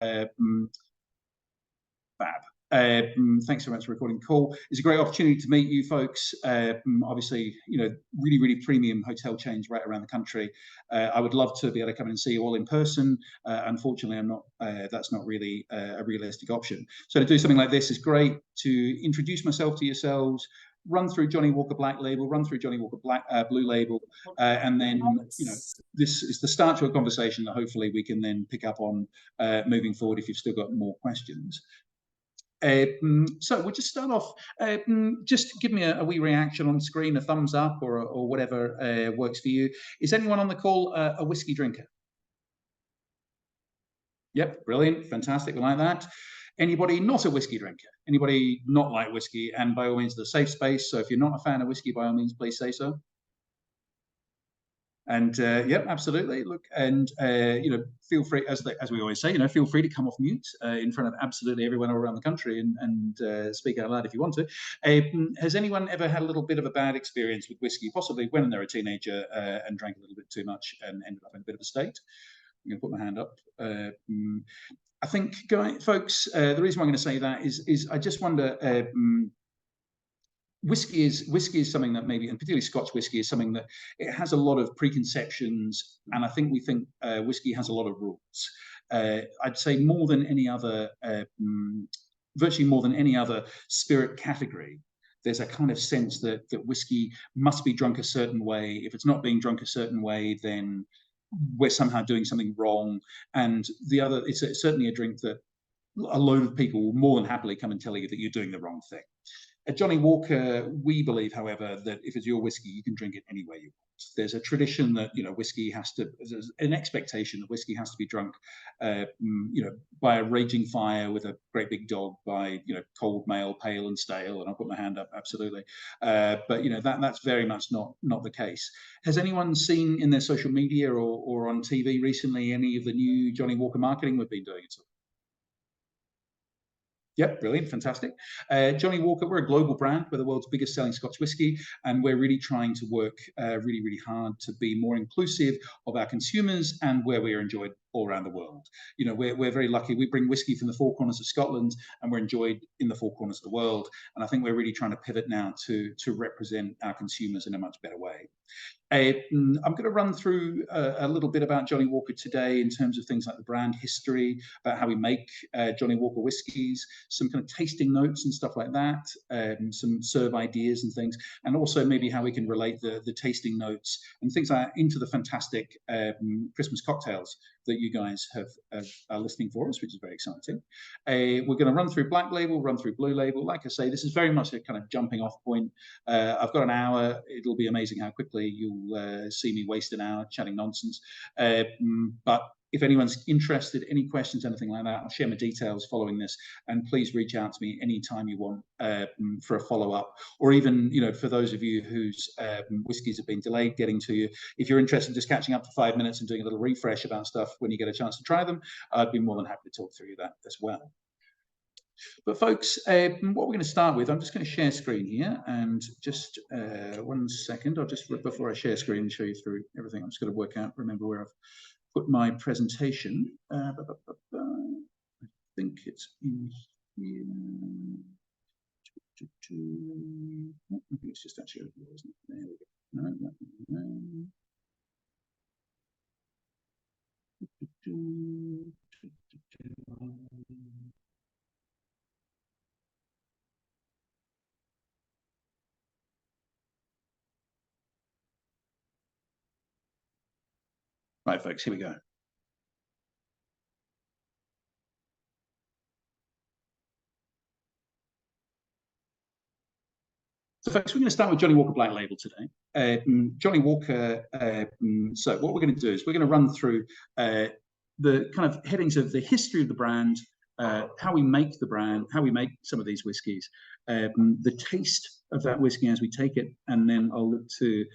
Fab. Thanks so much for recording the call. It's a great opportunity to meet you folks. Obviously, you know, really premium hotel chains right around the country. I would love to be able to come and see you all in person. Unfortunately, I'm not. That's not really a realistic option. So to do something like this is great. To introduce myself to yourselves, run through Johnnie Walker Black Label, run through Johnnie Walker Blue Label, and then, you know, this is the start to a conversation that hopefully we can then pick up on moving forward if you've still got more questions. So we'll just start off, just give me a wee reaction on screen, a thumbs up or whatever works for you. Is anyone on the call a whiskey drinker? Yep, brilliant, fantastic, we like that. Anybody not a whiskey drinker? Anybody not like whiskey? And by all means, the safe space. So if you're not a fan of whiskey, by all means, please say so. And yep, absolutely. Look, and you know, feel free, as we always say, you know, feel free to come off mute in front of absolutely everyone around the country and speak out loud if you want to. Has anyone ever had a little bit of a bad experience with whiskey, possibly when they're a teenager and drank a little bit too much and ended up in a bit of a state? I'm going to put my hand up. I think, folks, the reason why I'm going to say that is I just wonder. Whiskey is something that maybe, and particularly Scotch whiskey, is something that it has a lot of preconceptions, and I think we think whiskey has a lot of rules. I'd say more than any other, virtually more than any other spirit category, there's a kind of sense that whiskey must be drunk a certain way. If it's not being drunk a certain way, then we're somehow doing something wrong. And the other, it's certainly a drink that a load of people will more than happily come and tell you that you're doing the wrong thing. At Johnnie Walker, we believe, however, that if it's your whiskey, you can drink it any way you want. There's a tradition that, you know, whiskey has to, there's an expectation that whiskey has to be drunk, you know, by a raging fire with a great big dog, by, you know, cold male, pale and stale. And I'll put my hand up, absolutely. But, you know, that's very much not the case. Has anyone seen in their social media or on TV recently any of the new Johnnie Walker marketing we've been doing at all? Yep, brilliant, fantastic. Johnnie Walker, we're a global brand. We're the world's biggest selling Scotch whisky, and we're really trying to work really hard to be more inclusive of our consumers and where we are enjoyed all around the world. You know, we're very lucky. We bring whiskey from the four corners of Scotland, and we're enjoyed in the four corners of the world. And I think we're really trying to pivot now to represent our consumers in a much better way. I'm going to run through a little bit about Johnnie Walker today in terms of things like the brand history, about how we make Johnnie Walker whiskies, some kind of tasting notes and stuff like that, some serve ideas and things, and also maybe how we can relate the tasting notes and things like that into the fantastic Christmas cocktails that you guys are listening for us, which is very exciting. We're going to run through Black Label, run through Blue Label. Like I say, this is very much a kind of jumping off point. I've got an hour. It'll be amazing how quickly you'll see me waste an hour chatting nonsense. But if anyone's interested, any questions, anything like that, I'll share my details following this. And please reach out to me anytime you want for a follow-up, or even, you know, for those of you whose whiskies have been delayed getting to you, if you're interested in just catching up for 5 minutes and doing a little refresh about stuff when you get a chance to try them, I'd be more than happy to talk through that as well. But folks, what we're going to start with, I'm just going to share screen here, and just 1 second, I'll just, before I share screen and show you through everything, I'm just going to work out, remember where I've put my presentation. I think it's in here. It's just actually over there, isn't it? There we go. No. Right, folks, here we go. So, folks, we're going to start with Johnnie Walker Black Label today. Johnnie Walker, so what we're going to do is we're going to run through the kind of headings of the history of the brand, how we make the brand, how we make some of these whiskies, the taste of that whiskey as we take it, and then I'll look to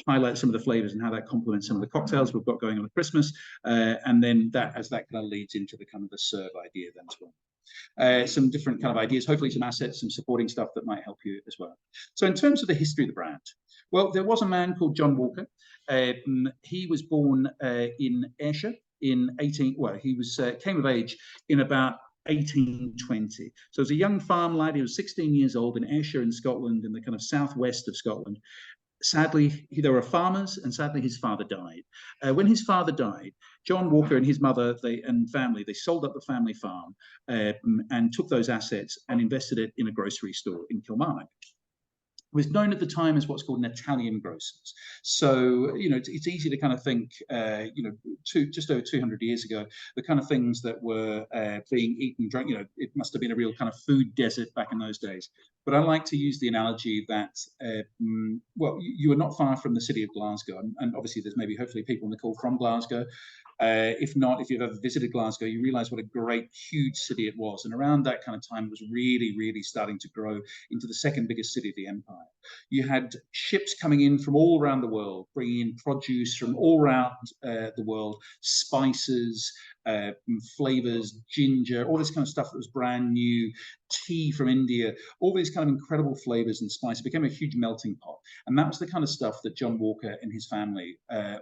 highlight some of the flavors and how that complements some of the cocktails we've got going on at Christmas, and then that kind of leads into the kind of the serve idea then as well. Some different kind of ideas, hopefully some assets, some supporting stuff that might help you as well. So in terms of the history of the brand, well, there was a man called John Walker. He was born in Ayrshire in 18. Well, he was came of age in about 1820. So as a young farm lad, he was 16 years old in Ayrshire in Scotland, in the kind of southwest of Scotland. Sadly, there were farmers, and sadly, his father died. When his father died, John Walker and his mother and family, they sold up the family farm and took those assets and invested it in a grocery store in Kilmarnock. Was known at the time as what's called an Italian grocers. So, you know, it's easy to kind of think, you know, just over 200 years ago, the kind of things that were being eaten, drunk, you know, it must have been a real kind of food desert back in those days. But I like to use the analogy that, well, you are not far from the city of Glasgow. And obviously there's maybe hopefully people on the call from Glasgow. If not, if you've ever visited Glasgow, you realize what a great, huge city it was. And around that kind of time, it was really, really starting to grow into the second biggest city of the empire. You had ships coming in from all around the world, bringing in produce from all around the world, spices, flavors, ginger, all this kind of stuff that was brand new, tea from India, all these kind of incredible flavors and spices. It became a huge melting pot. And that was the kind of stuff that John Walker and his family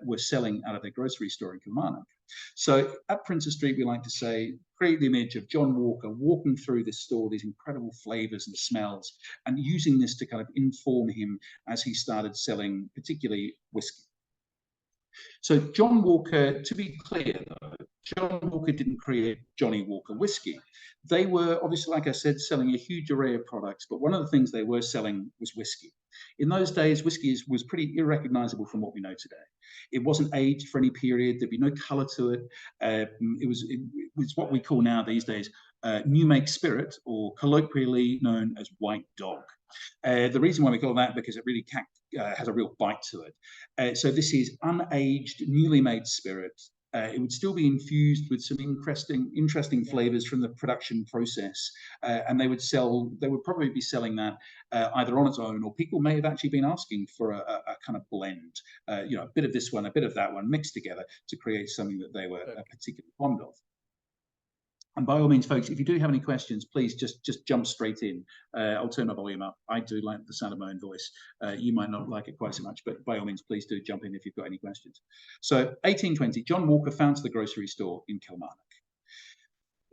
were selling out of their grocery store in Kilmarnock. So at Princess Street, we like to say, create the image of John Walker walking through this store, these incredible flavors and smells, and using this to kind of inform him as he started selling, particularly whiskey. So John Walker, to be clear though, John Walker didn't create Johnnie Walker whiskey. They were obviously, like I said, selling a huge array of products, but one of the things they were selling was whiskey. In those days, whiskey was pretty irrecognizable from what we know today. It wasn't aged for any period. There'd be no color to it. It was what we call now these days new make spirit, or colloquially known as white dog. The reason why we call that, because it really has a real bite to it. So this is unaged, newly made spirit. It would still be infused with some interesting flavors from the production process, and they would probably be selling that either on its own, or people may have actually been asking for a kind of blend, you know, a bit of this one, a bit of that one, mixed together to create something that they were particularly fond of. And by all means, folks, if you do have any questions, please just jump straight in. I'll turn my volume up. I do like the sound of my own voice. You might not like it quite so much, but by all means, please do jump in if you've got any questions. So 1820, John Walker founds the grocery store in Kilmarnock.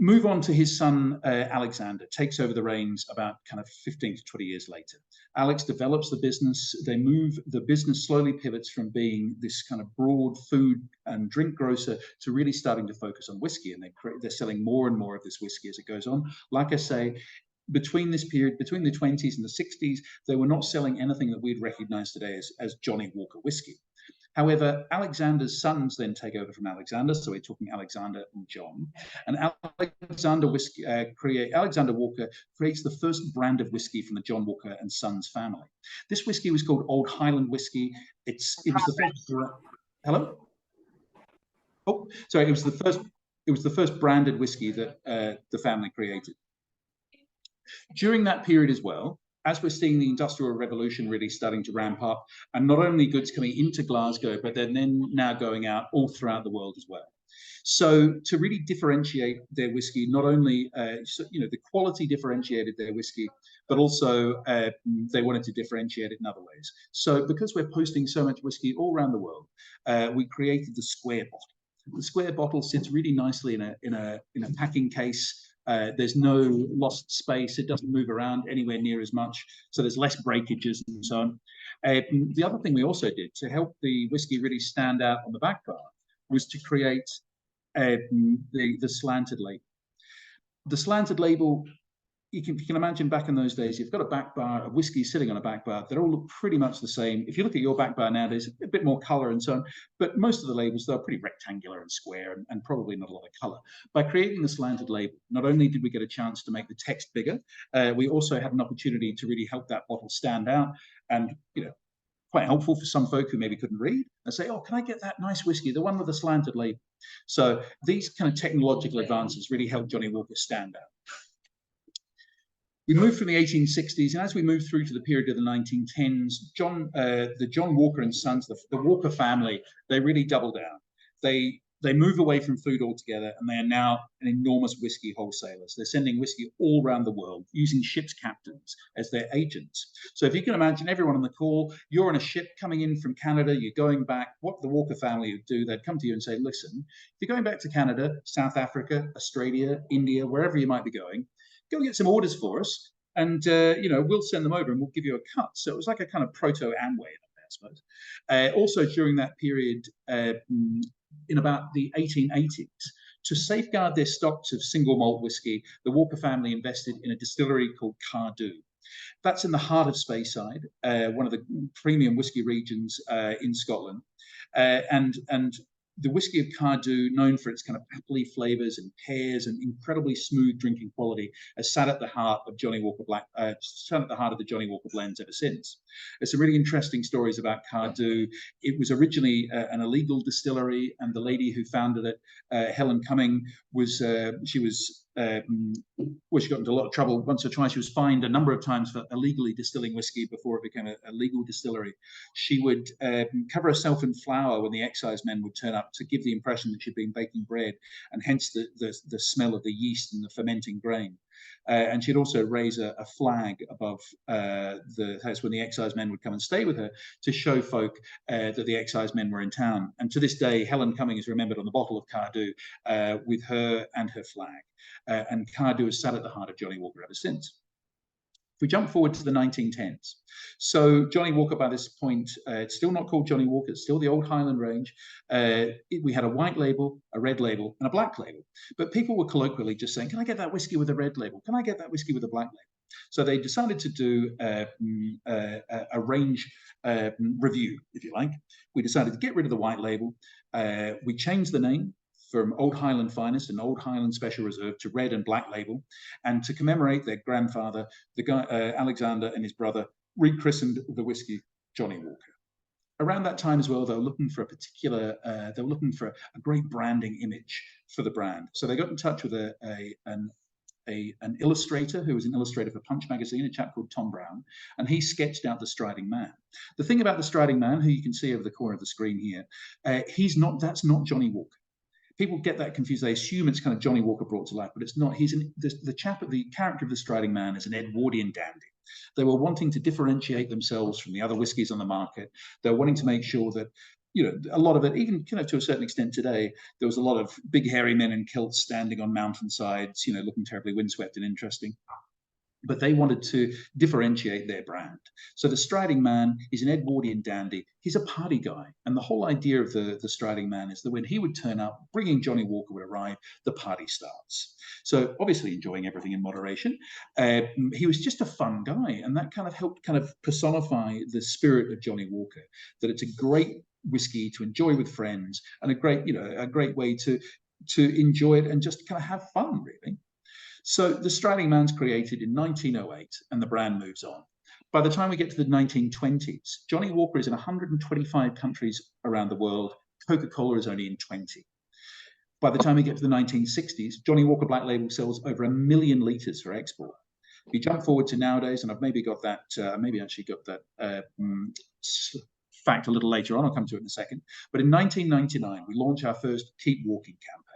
Move on to his son, Alexander, takes over the reins about kind of 15 to 20 years later. Alex develops the business. The business slowly pivots from being this kind of broad food and drink grocer to really starting to focus on whiskey. And they're selling more and more of this whiskey as it goes on. Like I say, between this period, between the 20s and the 60s, they were not selling anything that we'd recognize today as Johnnie Walker whiskey. However, Alexander's sons then take over from Alexander, so we're talking Alexander and John. And Alexander Walker creates the first brand of whiskey from the John Walker and Sons family. This whiskey was called Old Highland whiskey. It was the first. Hello. Oh, sorry. It was the first branded whiskey that the family created. During that period as well, as we're seeing the Industrial Revolution really starting to ramp up, and not only goods coming into Glasgow, but they're then now going out all throughout the world as well. So to really differentiate their whiskey, not only the quality differentiated their whiskey, but also they wanted to differentiate it in other ways. So because we're posting so much whiskey all around the world, we created the square bottle. The square bottle sits really nicely in a packing case. There's no lost space. It doesn't move around anywhere near as much. So there's less breakages and so on. The other thing we also did to help the whiskey really stand out on the back bar was to create the slanted label. The slanted label, you can imagine back in those days, you've got a back bar of whiskey sitting on a back bar. They all look pretty much the same. If you look at your back bar nowadays, a bit more color and so on, but most of the labels, they're pretty rectangular and square and probably not a lot of color. By creating the slanted label, not only did we get a chance to make the text bigger, we also had an opportunity to really help that bottle stand out, and quite helpful for some folk who maybe couldn't read and say, oh, can I get that nice whiskey, the one with the slanted label? So these kind of technological advances really helped Johnnie Walker stand out. We moved from the 1860s, and as we moved through to the period of the 1910s, the John Walker and Sons, the Walker family, they really doubled down. They they move away from food altogether, and they are now an enormous whiskey wholesalers. They're sending whiskey all around the world using ship's captains as their agents. So if you can imagine everyone on the call, you're on a ship coming in from Canada, you're going back, what the Walker family would do, they'd come to you and say, listen, if you're going back to Canada, South Africa, Australia, India, wherever you might be going, go get some orders for us, and we'll send them over and we'll give you a cut. So it was like a kind of proto-Amway, I suppose. Also during that period, in about the 1880s, to safeguard their stocks of single malt whiskey, the Walker family invested in a distillery called Cardew. That's in the heart of Speyside, one of the premium whiskey regions in Scotland. And the whiskey of Cardew, known for its kind of appley flavors and pears and incredibly smooth drinking quality, has sat at the heart of Johnnie Walker sat at the heart of the Johnnie Walker blends ever since. There's some really interesting stories about Cardew. It was originally an illegal distillery, and the lady who founded it, Helen Cumming, she got into a lot of trouble once or twice. She was fined a number of times for illegally distilling whiskey before it became a legal distillery. She would cover herself in flour when the excise men would turn up to give the impression that she'd been baking bread, and hence the smell of the yeast and the fermenting grain. And she'd also raise a flag above the house when the excise men would come and stay with her to show folk that the excise men were in town. And to this day, Helen Cumming is remembered on the bottle of Cardew with her and her flag. And Cardew has sat at the heart of Johnnie Walker ever since. If we jump forward to the 1910s, so Johnnie Walker by this point, it's still not called Johnnie Walker, it's still the old Highland range. We had a white label, a red label, and a black label. But people were colloquially just saying, can I get that whiskey with a red label? Can I get that whiskey with a black label? So they decided to do a range review, if you like. We decided to get rid of the white label. We changed the name from Old Highland Finest and Old Highland Special Reserve to red and black label, and to commemorate their grandfather, the guy Alexander, and his brother rechristened the whiskey Johnnie Walker. Around that time as well, they were looking for a great branding image for the brand. So they got in touch with an illustrator who was an illustrator for Punch magazine, a chap called Tom Brown, and he sketched out the Striding Man. The thing about the Striding Man, who you can see over the corner of the screen here, that's not Johnnie Walker. People get that confused. They assume it's kind of Johnnie Walker brought to life, but it's not. The character of the Striding Man is an Edwardian dandy. They were wanting to differentiate themselves from the other whiskies on the market. They're wanting to make sure that, a lot of it, even to a certain extent today, there was a lot of big hairy men in kilts standing on mountainsides, looking terribly windswept and interesting. But they wanted to differentiate their brand. So the Striding Man is an Edwardian dandy. He's a party guy. And the whole idea of the Striding Man is that when he would turn up, bringing Johnnie Walker would arrive, the party starts. So obviously enjoying everything in moderation. He was just a fun guy. And that kind of helped personify the spirit of Johnnie Walker, that it's a great whiskey to enjoy with friends and a great way to enjoy it and just kind of have fun, really. So the Striding Man's created in 1908 and the brand moves on. By the time we get to the 1920s, Johnnie Walker is in 125 countries around the world. Coca-Cola is only in 20. By the time we get to the 1960s, Johnnie Walker Black Label sells over 1 million litres for export. If you jump forward to nowadays, and I've maybe got that, fact a little later on, I'll come to it in a second. But in 1999, we launched our first Keep Walking campaign.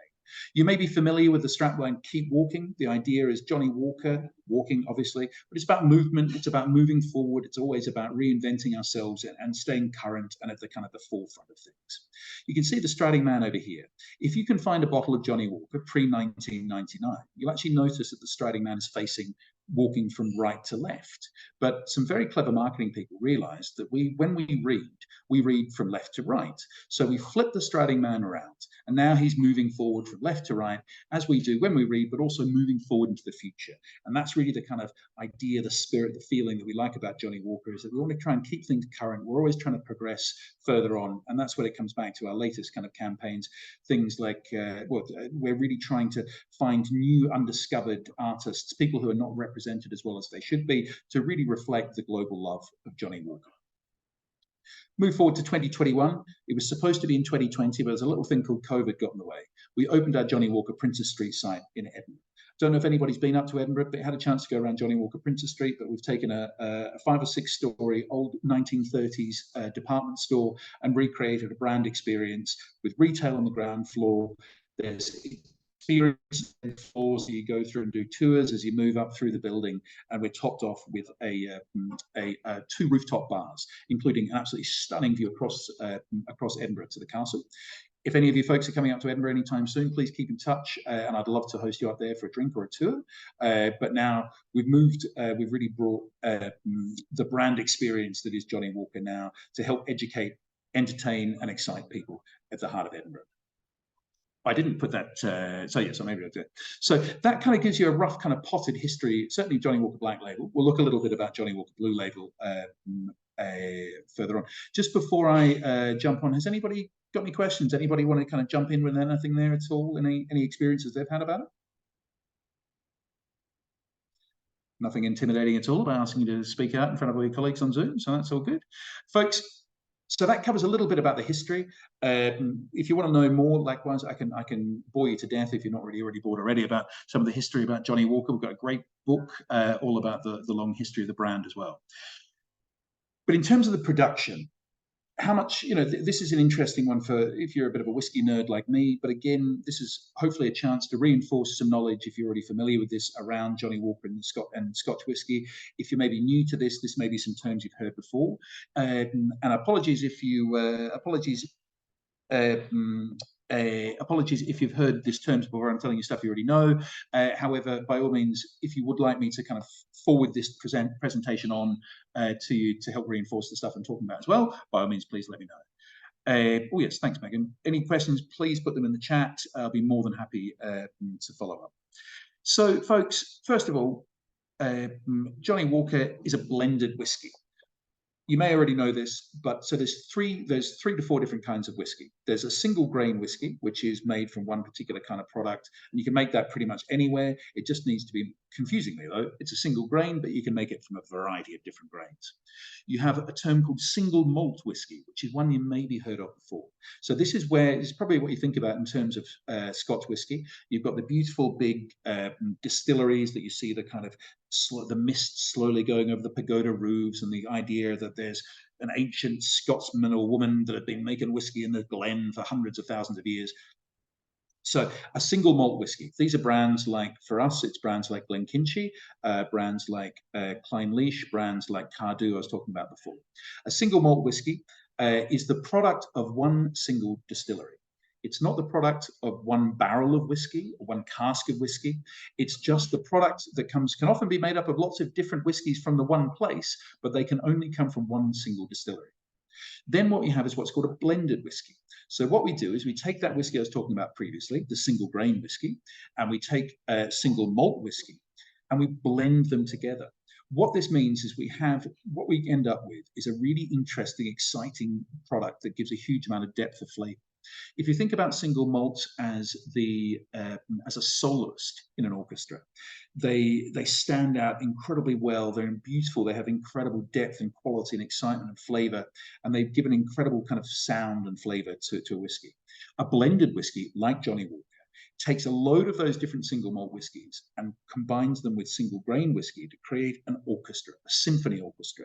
You may be familiar with the strapline Keep Walking. The idea is Johnnie Walker, walking obviously, but it's about movement, it's about moving forward, it's always about reinventing ourselves and staying current and at the forefront of things. You can see the Striding Man over here. If you can find a bottle of Johnnie Walker pre-1999, you'll actually notice that the Striding Man is walking from right to left. But some very clever marketing people realized that when we read from left to right. So we flip the Striding Man around, and now he's moving forward from left to right, as we do when we read, but also moving forward into the future. And that's really the kind of idea, the spirit, the feeling that we like about Johnnie Walker, is that we want to try and keep things current. We're always trying to progress further on. And that's when it comes back to our latest kind of campaigns, things like, we're really trying to find new undiscovered artists, people who are not represented as well as they should be, to really reflect the global love of Johnnie Walker. Move forward to 2021. It was supposed to be in 2020, but there's a little thing called COVID got in the way. We opened our Johnnie Walker Princess Street site in Edinburgh. Don't know if anybody's been up to Edinburgh, but had a chance to go around Johnnie Walker Princes Street. But we've taken a 5 or 6 story old 1930s department store and recreated a brand experience with retail on the ground floor. There's experience floors that you go through and do tours as you move up through the building, and we're topped off with a 2 rooftop bars, including an absolutely stunning view across Edinburgh to the castle. If any of you folks are coming up to Edinburgh anytime soon, please keep in touch, and I'd love to host you up there for a drink or a tour. But now we've moved, we've really brought the brand experience that is Johnnie Walker now to help educate, entertain, and excite people at the heart of Edinburgh. I didn't put that, so yeah, so maybe I did. So that kind of gives you a rough kind of potted history, certainly Johnnie Walker Black Label. We'll look a little bit about Johnnie Walker Blue Label further on. Just before I jump on, has anybody got any questions? Anybody want to kind of jump in with anything there at all? Any experiences they've had about it? Nothing intimidating at all about asking you to speak out in front of all your colleagues on Zoom, so that's all good. Folks, so that covers a little bit about the history. If you want to know more, likewise, I can bore you to death if you're not already bored already about some of the history about Johnnie Walker. We've got a great book all about the long history of the brand as well. But in terms of the production, how much, you know, this is an interesting one for if you're a bit of a whiskey nerd like me. But again, this is hopefully a chance to reinforce some knowledge, if you're already familiar with this, around Johnnie Walker and Scotch whiskey. If you may be new to this may be some terms you've heard before. And apologies if you apologies if you've heard this terms before. I'm telling you stuff you already know. However, by all means, if you would like me to kind of forward this presentation on to you to help reinforce the stuff I'm talking about as well, by all means, please let me know. Oh yes, thanks, Megan. Any questions, please put them in the chat. I'll be more than happy to follow up. So, folks, first of all, Johnnie Walker is a blended whiskey. You may already know this, but so there's 3 to 4 different kinds of whiskey. There's a single grain whiskey, which is made from one particular kind of product, and you can make that pretty much anywhere. It just needs to be, confusingly though, it's a single grain, but you can make it from a variety of different grains. You have a term called single malt whiskey, which is one you maybe heard of before. So this is where it's probably what you think about in terms of Scotch whiskey. You've got the beautiful big distilleries that you see, the kind of the mist slowly going over the pagoda roofs, and the idea that there's an ancient Scotsman or woman that had been making whiskey in the glen for hundreds of thousands of years. So a single malt whiskey. These are brands like, for us, it's brands like Glenkinchie, brands like Clynelish, brands like Cardew I was talking about before. A single malt whiskey is the product of one single distillery. It's not the product of one barrel of whiskey or one cask of whiskey. It's just the product that can often be made up of lots of different whiskies from the one place, but they can only come from one single distillery. Then what you have is what's called a blended whiskey. So what we do is we take that whiskey I was talking about previously, the single grain whiskey, and we take a single malt whiskey and we blend them together. What this means is what we end up with is a really interesting, exciting product that gives a huge amount of depth of flavor. If you think about single malts as a soloist in an orchestra, they stand out incredibly well. They're beautiful. They have incredible depth and quality and excitement and flavor, and they've given incredible kind of sound and flavor to a whiskey. A blended whiskey like Johnnie Walker takes a load of those different single malt whiskies and combines them with single grain whiskey to create an orchestra, a symphony orchestra.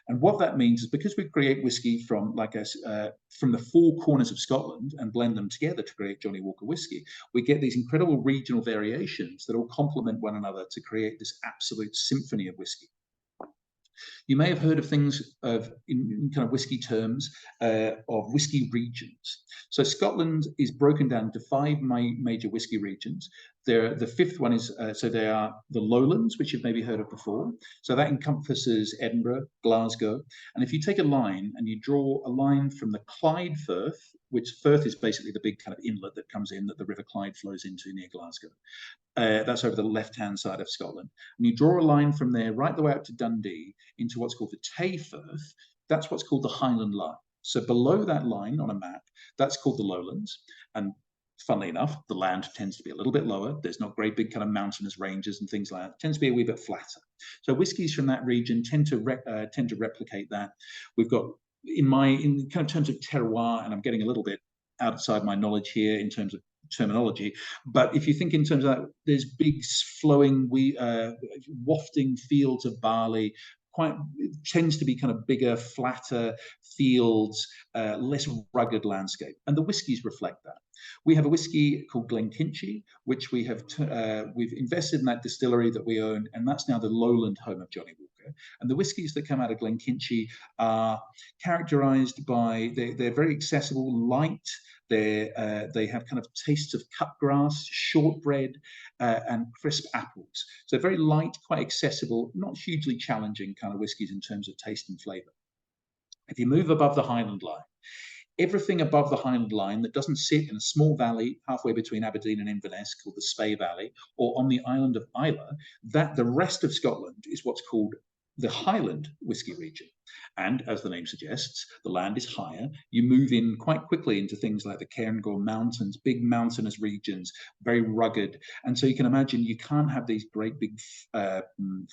And what that means is, because we create whiskey from from the 4 corners of Scotland and blend them together to create Johnnie Walker whiskey, we get these incredible regional variations that all complement one another to create this absolute symphony of whiskey. You may have heard of things in kind of whiskey terms of whiskey regions. So Scotland is broken down into 5 major whiskey regions. The 5th one is, so they are the Lowlands, which you've maybe heard of before. So that encompasses Edinburgh, Glasgow. And if you take a line and you draw a line from the Clyde Firth, which Firth is basically the big kind of inlet that comes in that the River Clyde flows into near Glasgow. That's over the left-hand side of Scotland. And you draw a line from there right the way up to Dundee into what's called the Tay Firth. That's what's called the Highland Line. So below that line on a map, that's called the Lowlands. And funnily enough, the land tends to be a little bit lower. There's not great big kind of mountainous ranges and things like that. It tends to be a wee bit flatter. So whiskies from that region tend to replicate that. We've got, in kind of terms of terroir, and I'm getting a little bit outside my knowledge here in terms of terminology. But if you think in terms of that, there's big flowing, wafting fields of barley. Quite, it tends to be kind of bigger, flatter fields, less rugged landscape, and the whiskies reflect that. We have a whiskey called Glenkinchie, which we've invested in that distillery that we own, and that's now the lowland home of Johnnie Walker. And the whiskies that come out of Glenkinchie are characterized by they're very accessible, light. They have kind of tastes of cut grass, shortbread, and crisp apples. So very light, quite accessible, not hugely challenging kind of whiskies in terms of taste and flavor. If you move above the Highland line, everything above the Highland line that doesn't sit in a small valley halfway between Aberdeen and Inverness called the Spey Valley, or on the island of Islay, that the rest of Scotland is what's called the Highland whisky region. And as the name suggests, the land is higher. You move in quite quickly into things like the Cairngorm Mountains, big mountainous regions, very rugged. And so you can imagine you can't have these great big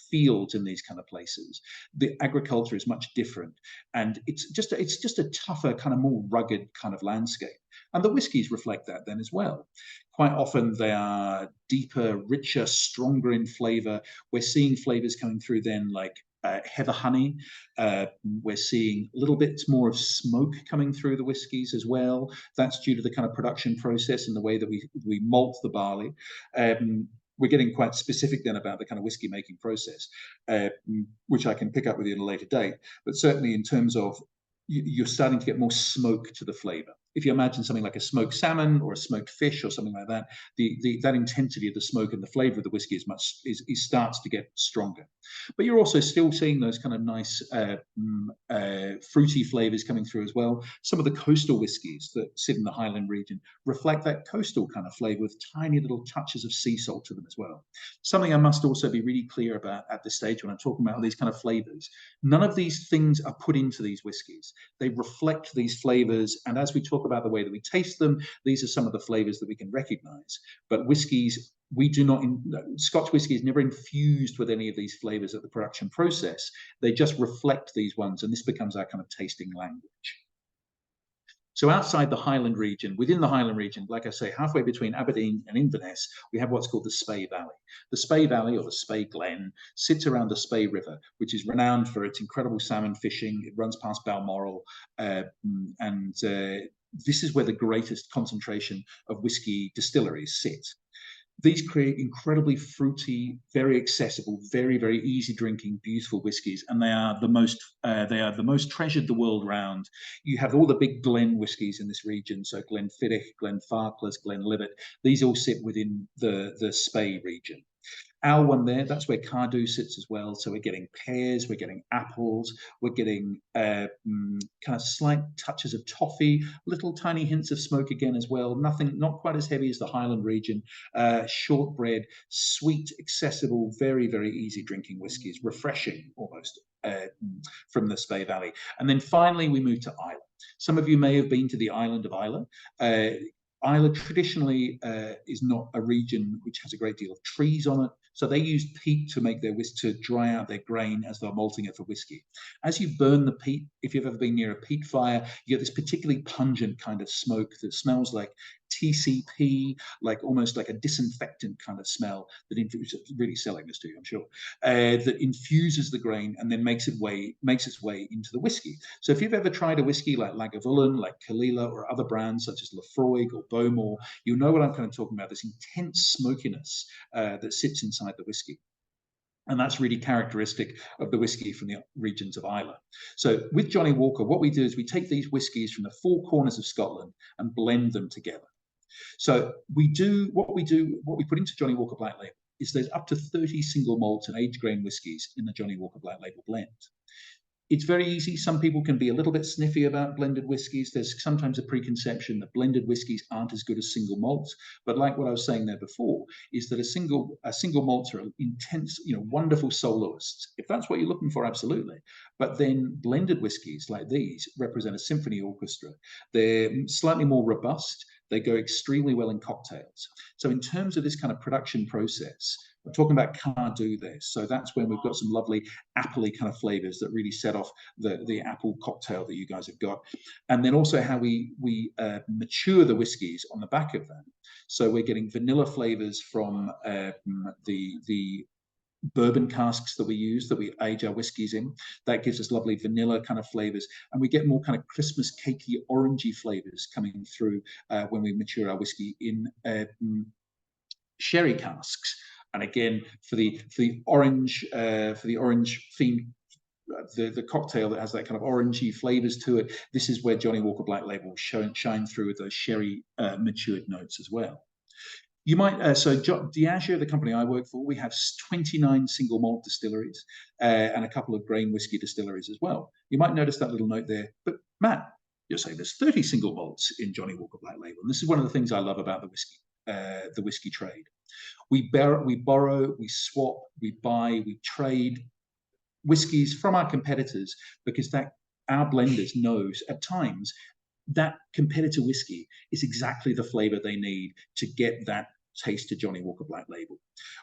fields in these kind of places. The agriculture is much different. And it's just a tougher, kind of more rugged kind of landscape. And the whiskies reflect that then as well. Quite often they are deeper, richer, stronger in flavor. We're seeing flavors coming through then like heather honey. We're seeing a little bit more of smoke coming through the whiskies as well. That's due to the kind of production process and the way that we malt the barley. We're getting quite specific then about the kind of whiskey making process, which I can pick up with you in a later date. But certainly in terms of you're starting to get more smoke to the flavor. If you imagine something like a smoked salmon or a smoked fish or something like that, that intensity of the smoke and the flavor of the whiskey starts to get stronger. But you're also still seeing those kind of nice fruity flavors coming through as well. Some of the coastal whiskies that sit in the Highland region reflect that coastal kind of flavor with tiny little touches of sea salt to them as well. Something I must also be really clear about at this stage when I'm talking about these kind of flavors. None of these things are put into these whiskies. They reflect these flavors, and as we talk about the way that we taste them, these are some of the flavors that we can recognize. But whiskies, we do not, Scotch whiskey is never infused with any of these flavors at the production process. They just reflect these ones, and this becomes our kind of tasting language. So outside the Highland region, within the Highland region, like I say, halfway between Aberdeen and Inverness, we have what's called the Spey Valley. The Spey Valley, or the Spey Glen, sits around the Spey River, which is renowned for its incredible salmon fishing. It runs past Balmoral, and this is where the greatest concentration of whiskey distilleries sit. These create incredibly fruity, very accessible, very, very easy drinking, beautiful whiskies, and they are the most treasured the world round. You have all the big Glen whiskies in this region, so Glenfiddich, Glenfarclas, Glenlivet. These all sit within the Spey region. Our one there, that's where Cardew sits as well. So we're getting pears, we're getting apples, we're getting kind of slight touches of toffee, little tiny hints of smoke again as well. Nothing, not quite as heavy as the Highland region. Shortbread, sweet, accessible, very, very easy drinking whiskies, refreshing almost from the Spey Valley. And then finally, we move to Islay. Some of you may have been to the island of Islay. Islay traditionally is not a region which has a great deal of trees on it, so they use peat to make to dry out their grain as they're malting it for whiskey. As you burn the peat, if you've ever been near a peat fire, you get this particularly pungent kind of smoke that smells like TCP, like almost like a disinfectant kind of smell that really selling this to you, I'm sure, that infuses the grain and then makes its way into the whiskey. So if you've ever tried a whiskey like Lagavulin, like Kalila, or other brands such as Lafroig or Bowmore, you'll know what I'm kind of talking about, this intense smokiness that sits inside the whiskey. And that's really characteristic of the whiskey from the regions of Islay. So with Johnnie Walker, what we do is we take these whiskies from the four corners of Scotland and blend them together. So what we put into Johnnie Walker Black Label is there's up to 30 single malt and aged grain whiskies in the Johnnie Walker Black Label blend. It's very easy. Some people can be a little bit sniffy about blended whiskies. There's sometimes a preconception that blended whiskies aren't as good as single malts. But like what I was saying there before, is that a single malts are intense, wonderful soloists. If that's what you're looking for, absolutely. But then blended whiskies like these represent a symphony orchestra. They're slightly more robust. They go extremely well in cocktails. So in terms of this kind of production process, we're talking about can do this. So that's when we've got some lovely appley kind of flavors that really set off the apple cocktail that you guys have got. And then also how we mature the whiskies on the back of that. So we're getting vanilla flavors from the bourbon casks that we use, that we age our whiskies in. That gives us lovely vanilla kind of flavors. And we get more kind of Christmas cakey, orangey flavors coming through when we mature our whiskey in sherry casks. And again, for the orange theme, the cocktail that has that kind of orangey flavors to it, this is where Johnnie Walker Black Label shine through with those sherry matured notes as well. You might, so Diageo, the company I work for, we have 29 single malt distilleries and a couple of grain whiskey distilleries as well. You might notice that little note there, but Matt, you're saying there's 30 single malts in Johnnie Walker Black Label. And this is one of the things I love about the whiskey trade. We borrow, we swap, we buy, we trade whiskies from our competitors because that our blenders knows at times that competitor whiskey is exactly the flavor they need to get that taste to Johnnie Walker Black Label.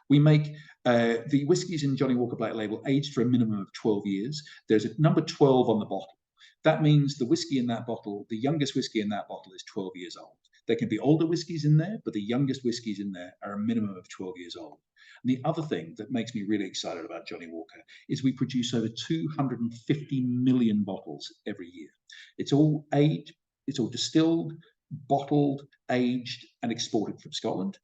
We make the whiskies in Johnnie Walker Black Label aged for a minimum of 12 years. There's a number 12 on the bottle. That means the whiskey in that bottle, the youngest whiskey in that bottle is 12 years old. There can be older whiskies in there, but the youngest whiskies in there are a minimum of 12 years old. And the other thing that makes me really excited about Johnnie Walker is we produce over 250 million bottles every year. It's all aged, it's all distilled, bottled, aged, and exported from Scotland.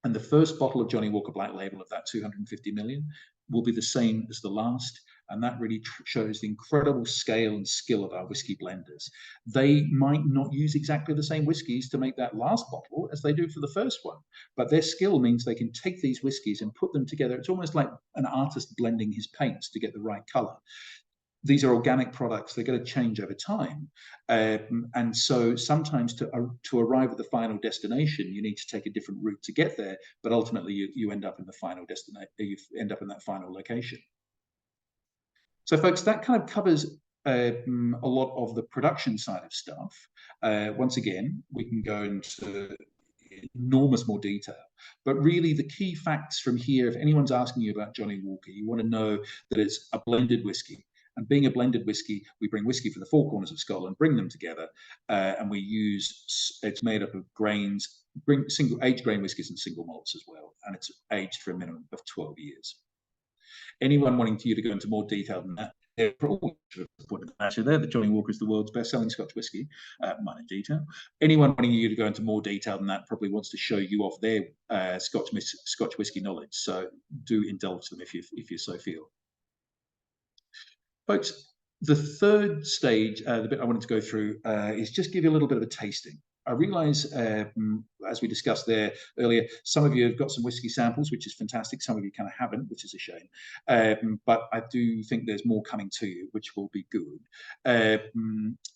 And the first bottle of Johnnie Walker Black Label of that 250 million will be the same as the last. And that really shows the incredible scale and skill of our whiskey blenders. They might not use exactly the same whiskies to make that last bottle as they do for the first one, but their skill means they can take these whiskies and put them together. It's almost like an artist blending his paints to get the right color. These are organic products. They're going to change over time. And so sometimes to arrive at the final destination, you need to take a different route to get there. But ultimately, you end up in the final destination. You end up in that final location. So, folks, that kind of covers a lot of the production side of stuff. Once again, we can go into enormous more detail. But really, the key facts from here, if anyone's asking you about Johnnie Walker, you want to know that it's a blended whiskey. And being a blended whiskey, we bring whiskey from the four corners of Scotland, bring them together, and we use, it's made up of grains, bring single aged grain whiskies and single malts as well. And it's aged for a minimum of 12 years. Anyone wanting you to go into more detail than that, actually there that Johnnie Walker is the world's best-selling Scotch whiskey, minor detail. Anyone wanting you to go into more detail than that probably wants to show you off their Scotch whiskey knowledge. So do indulge them if you so feel. Folks, the third stage, the bit I wanted to go through, is just give you a little bit of a tasting. I realise, as we discussed there earlier, some of you have got some whiskey samples, which is fantastic. Some of you kind of haven't, which is a shame. But I do think there's more coming to you, which will be good.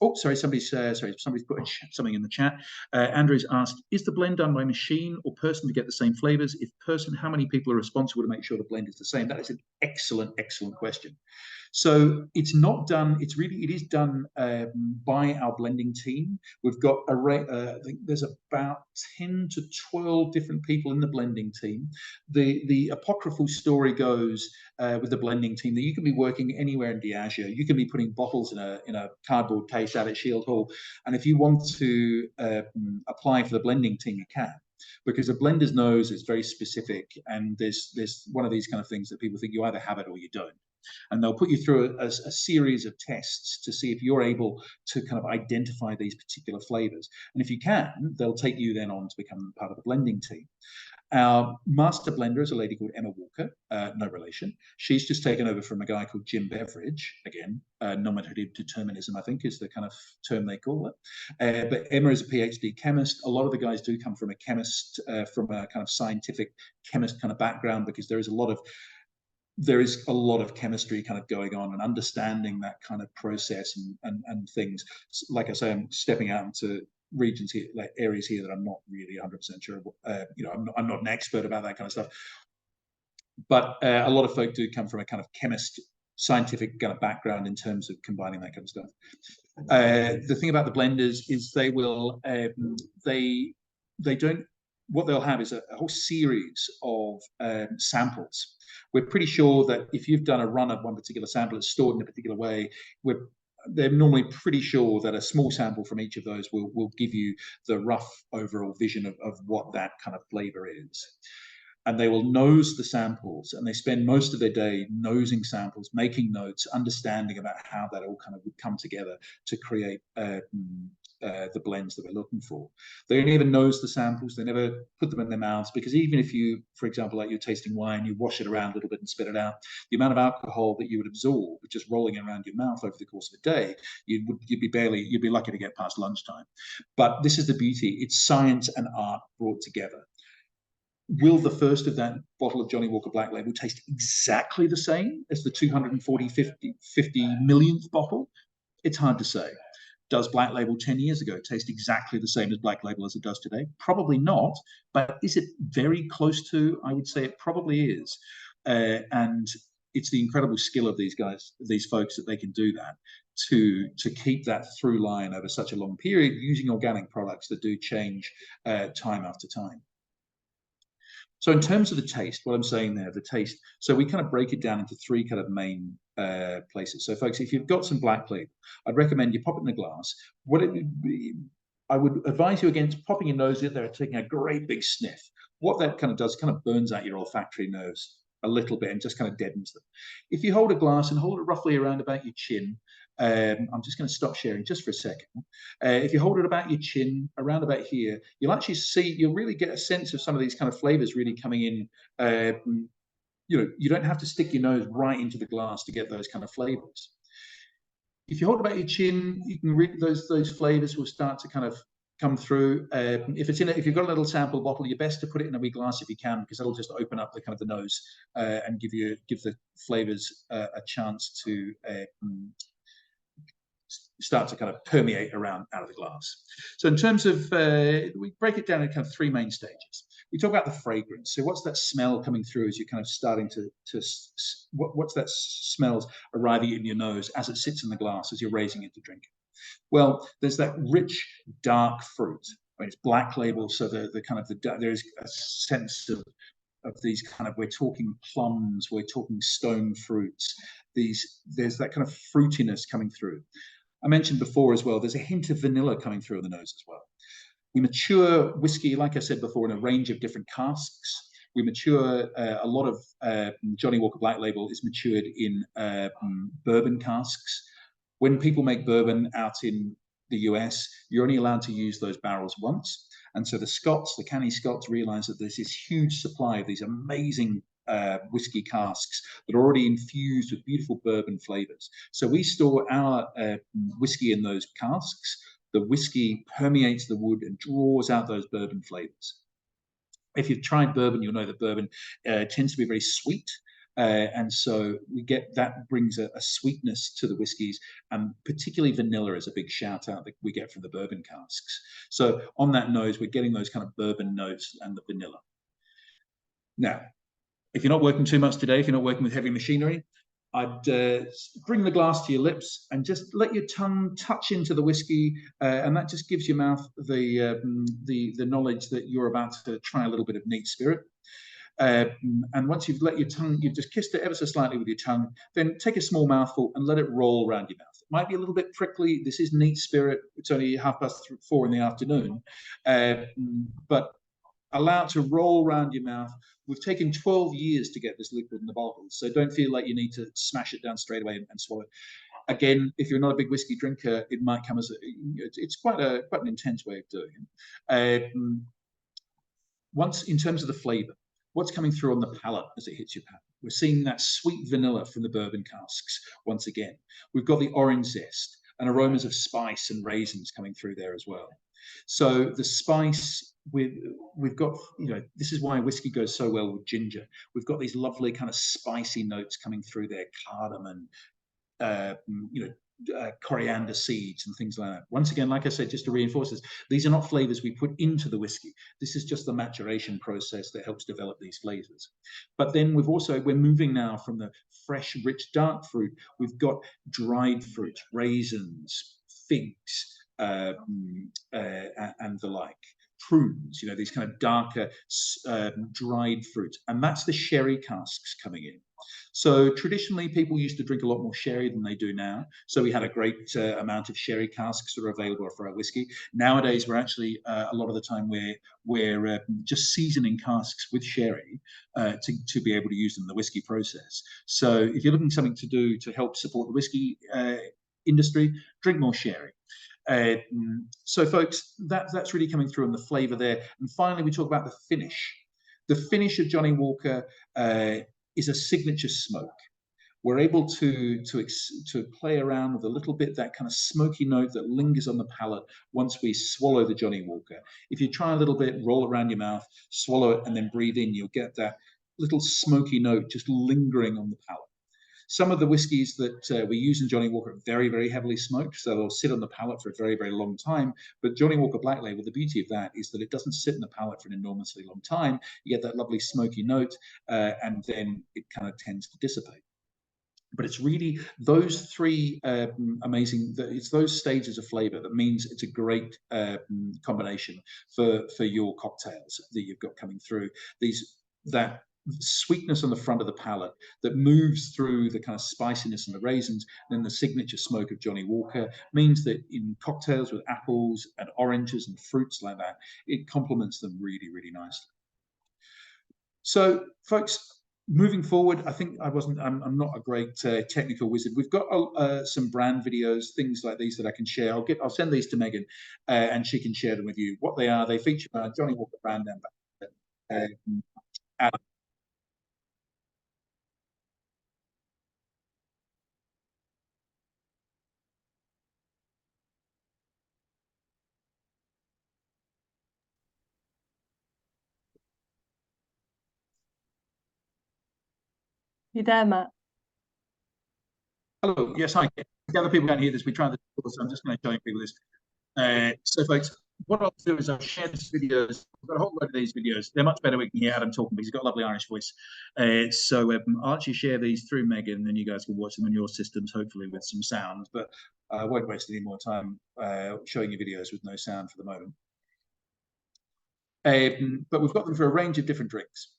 Oh, sorry, somebody's put something in the chat. Andrew's asked, is the blend done by machine or person to get the same flavours? If person, how many people are responsible to make sure the blend is the same? That is an excellent, excellent question. So it's not done, it is done by our blending team. We've got I think there's about 10 to 12 different people in the blending team. The apocryphal story goes with the blending team that you can be working anywhere in Diageo. You can be putting bottles in a cardboard case out at Shield Hall. And if you want to apply for the blending team, you can. Because a blender's nose is very specific, and there's one of these kind of things that people think you either have it or you don't. And they'll put you through a series of tests to see if you're able to kind of identify these particular flavors. And if you can, they'll take you then on to become part of the blending team. Our master blender is a lady called Emma Walker, no relation. She's just taken over from a guy called Jim Beveridge. Again, nominative determinism, I think, is the kind of term they call it. But Emma is a PhD chemist. A lot of the guys do come from a chemist, from a kind of scientific chemist kind of background, because there is a lot of chemistry kind of going on and understanding that kind of process and things. Like I say, I'm stepping out into regions here, like areas here that I'm not really 100% sure. I'm not an expert about that kind of stuff. But a lot of folk do come from a kind of chemist scientific kind of background in terms of combining that kind of stuff. The thing about the blenders is they will they don't, what they'll have is a whole series of samples. We're pretty sure that if you've done a run of one particular sample, it's stored in a particular way. They're normally pretty sure that a small sample from each of those will give you the rough overall vision of what that kind of flavor is. And they will nose the samples, and they spend most of their day nosing samples, making notes, understanding about how that all kind of would come together to create the blends that we're looking for. They don't even nose the samples. They never put them in their mouths, because even if you, for example, like you're tasting wine, you wash it around a little bit and spit it out, the amount of alcohol that you would absorb just rolling around your mouth over the course of a day, you'd be lucky to get past lunchtime. But this is the beauty. It's science and art brought together. Will the first of that bottle of Johnnie Walker Black Label taste exactly the same as the 50 millionth bottle? It's hard to say. Does Black Label 10 years ago taste exactly the same as Black Label as it does today? Probably not. But is it very close to? I would say it probably is. And it's the incredible skill of these guys, these folks, that they can do that to keep that through line over such a long period, using organic products that do change time after time. So in terms of the taste, what I'm saying there, the taste, so we kind of break it down into three kind of main places. So folks, if you've got some Black Label, I'd recommend you pop it in a glass. I would advise you against popping your nose in there and taking a great big sniff. What that kind of does, kind of burns out your olfactory nerves a little bit and just kind of deadens them. If you hold a glass and hold it roughly around about your chin, I'm just going to stop sharing just for a second. If you hold it about your chin, around about here, you'll actually see, you'll really get a sense of some of these kind of flavors really coming in. You don't have to stick your nose right into the glass to get those kind of flavors. If you hold it about your chin, you can read those flavors will start to kind of come through. If you've got a little sample bottle, you're best to put it in a wee glass if you can, because that'll just open up the kind of the nose and give the flavors a chance to start to kind of permeate around out of the glass. So in terms of, we break it down in kind of three main stages. We talk about the fragrance. So what's that smell coming through as you're kind of starting what's that smells arriving in your nose as it sits in the glass as you're raising it to drink it? Well, there's that rich, dark fruit. I mean, it's Black Label, so there's a sense of these kind of, we're talking plums, we're talking stone fruits. There's that kind of fruitiness coming through. I mentioned before as well, there's a hint of vanilla coming through in the nose as well. We mature whiskey, like I said before, in a range of different casks. We mature a lot of Johnnie Walker Black Label is matured in bourbon casks. When people make bourbon out in the US, you're only allowed to use those barrels once. And so the canny Scots realize that there's this huge supply of these amazing whiskey casks that are already infused with beautiful bourbon flavors. So we store our whiskey in those casks. The whiskey permeates the wood and draws out those bourbon flavors. If you've tried bourbon, you'll know that bourbon tends to be very sweet. And so that brings a sweetness to the whiskies, and particularly vanilla is a big shout out that we get from the bourbon casks. So on that nose, we're getting those kind of bourbon notes and the vanilla. Now, if you're not working too much today, if you're not working with heavy machinery, I'd bring the glass to your lips and just let your tongue touch into the whiskey, and that just gives your mouth the knowledge that you're about to try a little bit of neat spirit. And once you've let your tongue, you've just kissed it ever so slightly with your tongue, then take a small mouthful and let it roll around your mouth. It might be a little bit prickly. This is neat spirit. It's only 4:30 in the afternoon, but allow it to roll around your mouth. We've taken 12 years to get this liquid in the bottle, so don't feel like you need to smash it down straight away and swallow it. Again, if you're not a big whiskey drinker, it might come as it's quite an intense way of doing it. Once, in terms of the flavor, what's coming through on the palate as it hits your palate? We're seeing that sweet vanilla from the bourbon casks once again. We've got the orange zest and aromas of spice and raisins coming through there as well. So the spice, we've got, this is why whiskey goes so well with ginger. We've got these lovely kind of spicy notes coming through there, cardamom, coriander seeds and things like that. Once again, like I said, just to reinforce this, these are not flavors we put into the whiskey. This is just the maturation process that helps develop these flavors. But then we're moving now from the fresh, rich, dark fruit. We've got dried fruit, raisins, figs, and the like. Prunes, these kind of darker dried fruit, and that's the sherry casks coming in. So traditionally, people used to drink a lot more sherry than they do now. So we had a great amount of sherry casks that are available for our whiskey. Nowadays, we're actually a lot of the time we're just seasoning casks with sherry to be able to use them in the whiskey process. So if you're looking for something to do to help support the whiskey industry, drink more sherry. So folks, that's really coming through in the flavor there. And finally, we talk about the finish. The finish of Johnnie Walker is a signature smoke. We're able to play around with a little bit that kind of smoky note that lingers on the palate once we swallow the Johnnie Walker. If you try a little bit, roll it around your mouth, swallow it, and then breathe in, you'll get that little smoky note just lingering on the palate. Some of the whiskies that we use in Johnnie Walker are very, very heavily smoked, so they'll sit on the palate for a very, very long time. But Johnnie Walker Black Label, the beauty of that is that it doesn't sit in the palate for an enormously long time. You get that lovely smoky note, and then it kind of tends to dissipate. But it's really those three it's those stages of flavor that means it's a great combination for your cocktails that you've got coming through. That sweetness on the front of the palate that moves through the kind of spiciness and the raisins, then the signature smoke of Johnnie Walker means that in cocktails with apples and oranges and fruits like that, it complements them really, really nicely. So, folks, moving forward, I think I'm not a great technical wizard. We've got some brand videos, things like these that I can share. I'll send these to Megan, and she can share them with you. What they are, they feature Johnnie Walker brand ambassador, Adam. You there, Matt? Hello. Yes, hi. The other people can't hear this. We tried this, so I'm just going to show people this. So, folks, what I'll do is I'll share these videos. I've got a whole load of these videos. They're much better. We can hear Adam talking because he's got a lovely Irish voice. So I'll actually share these through Megan, and then you guys can watch them on your systems, hopefully with some sound. But I won't waste any more time showing you videos with no sound for the moment. But we've got them for a range of different drinks.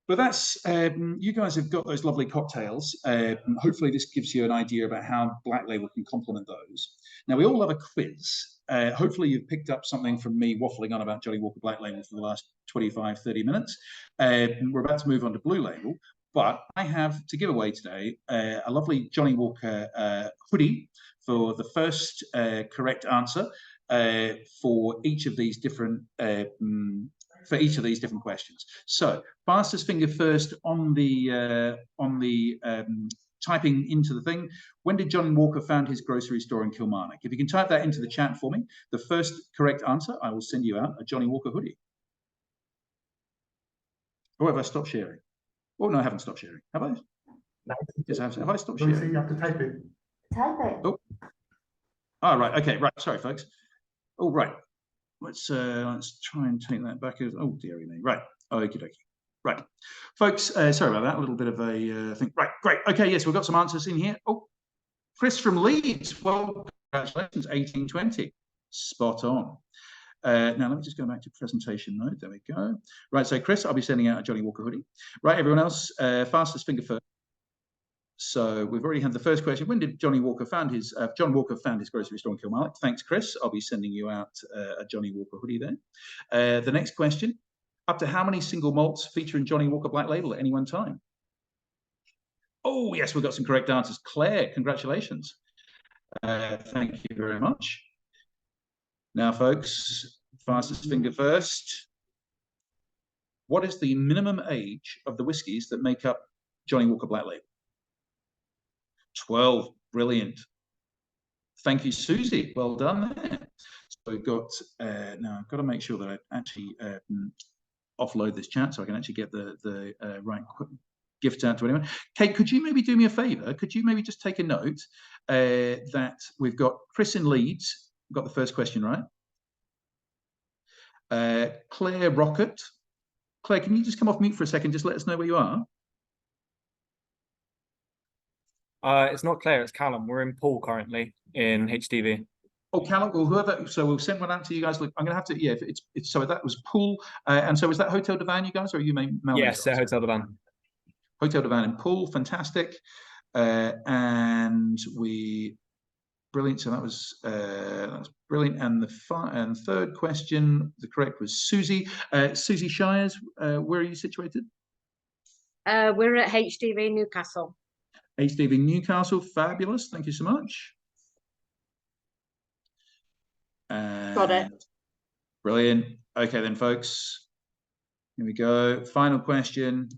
But that's, you guys have got those lovely cocktails. Hopefully this gives you an idea about how Black Label can complement those. Now, we all love a quiz. Hopefully you've picked up something from me waffling on about Johnnie Walker Black Label for the last 25, 30 minutes. We're about to move on to Blue Label, but I have to give away today a lovely Johnnie Walker hoodie for the first correct answer for each of these different questions. So fastest finger first on the typing into the thing. When did Johnnie Walker found his grocery store in Kilmarnock? If you can type that into the chat for me, the first correct answer, I will send you out a Johnnie Walker hoodie. Or have I stopped sharing? Oh, no, I haven't stopped sharing. Have I? No. Yes, have I stopped sharing? You have to type it. Type it. Oh. Oh, right. Okay, right. Sorry, folks. Oh, right. Let's try and take that back. Oh, dearie me. Right. Okie dokie. Right. Folks, sorry about that. A little bit of a thing. Right. Great. Okay. Yes, we've got some answers in here. Oh, Chris from Leeds. Well, congratulations. 1820. Spot on. Now, let me just go back to presentation mode. There we go. Right. So, Chris, I'll be sending out a Johnnie Walker hoodie. Right. Everyone else, fastest finger first. So we've already had the first question. When did Johnnie Walker found his John Walker found his grocery store in Kilmarnock? Thanks, Chris. I'll be sending you out a Johnnie Walker hoodie there. The next question: up to how many single malts feature in Johnnie Walker Black Label at any one time? Oh, yes, we've got some correct answers. Claire, congratulations. Thank you very much. Now, folks, fastest finger first. What is the minimum age of the whiskies that make up Johnnie Walker Black Label? 12. Brilliant. Thank you, Susie. Well done there. So we've got, now I've got to make sure that I actually offload this chat so I can actually get the right gifts out to anyone. Kate, could you maybe do me a favour? Could you maybe just take a note that we've got Chris in Leeds, got the first question right. Claire Rocket. Claire, can you just come off mute for a second? Just let us know where you are. It's not Claire, it's Callum. We're in Poole currently in HTV. Oh, Callum, or whoever. So we'll send one out to you guys. Look, I'm going to have to. Yeah, it's so that was Poole, and so is that Hotel Divan, you guys, or are you Malmaison? Yes, Hotel Divan. Hotel Divan in Poole, fantastic, and we brilliant. So that was brilliant. And the third question, the correct was Susie. Susie Shires, where are you situated? We're at HTV Newcastle. HTV Newcastle, fabulous. Thank you so much. Got it. Brilliant. Okay, then, folks. Here we go. Final question.